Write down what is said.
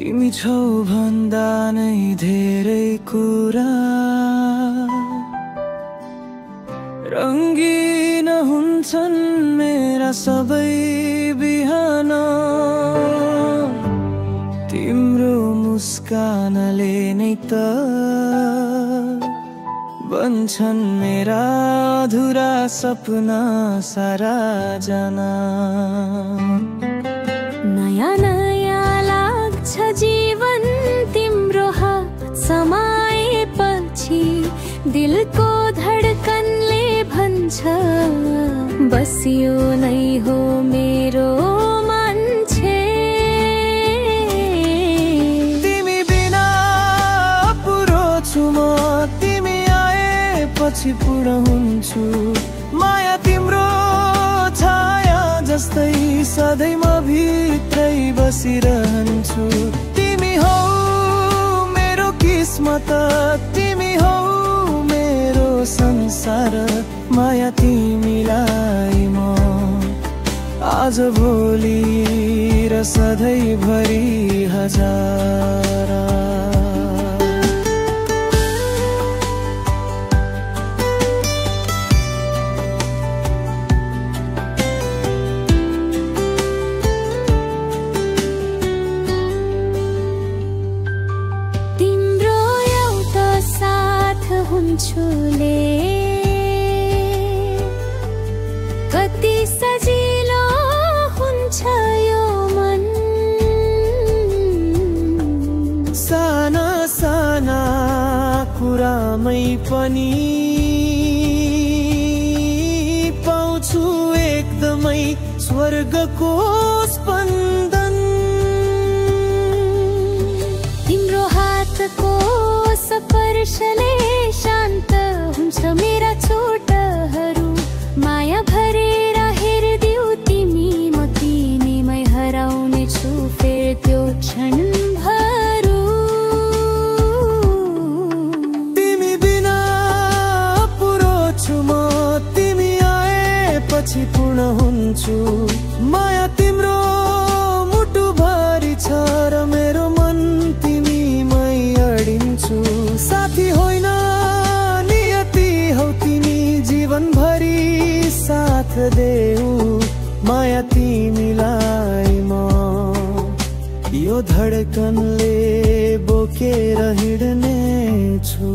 तिमी छौ भन्दा नै धेरै कुरा रंगीन हुन्छन् मेरा सबै बिहान तिम्रो मुस्कानले नै त बन्छन् मेरा अधुरा सपना सारा जना। नयाँ नयाँ लाग्छ जीवन तिम्रो हात समाएपछि दिलको धडकनले भन्छ बसियो नै हो मेरो मान्छे। तिमी बिना पुरो छु म तिमी आएपछि पूर्ण हुन्छु माया तिम्रो छाया जस्तै सधैँ म भित्रै बसिरहन्छु। तिमी हौ मेरो किस्मत तिमी हौ मेरो संसार माया तिमीलाई म आज भोलि र सधैँभरि हजार। हुन्छुले कति सजिलो हुन्छ यो मन साना साना कुरामै पनि पाउँछु एकदमै स्वर्गको स्पन्दन। तिम्रो हातको स्पर्शले शान्त हुन्छ मेरा छोटहरू माया भरेर हेर्दिऊ तिमी म तिमीमै हराउने छु फेर त्यो क्षणभरू। तिमी बिना पुरो छु म तिमी आएपछि पूर्ण हुन्छु माया तिम्रो मुटुभरि छ र मेरो मन तिमीमै अडिन्छु। साथी होइन नियति हौ तिमी जीवनभरि साथ देऊ माया तिमीलाई म यो धडकनले बोकेर हिँड्ने छु।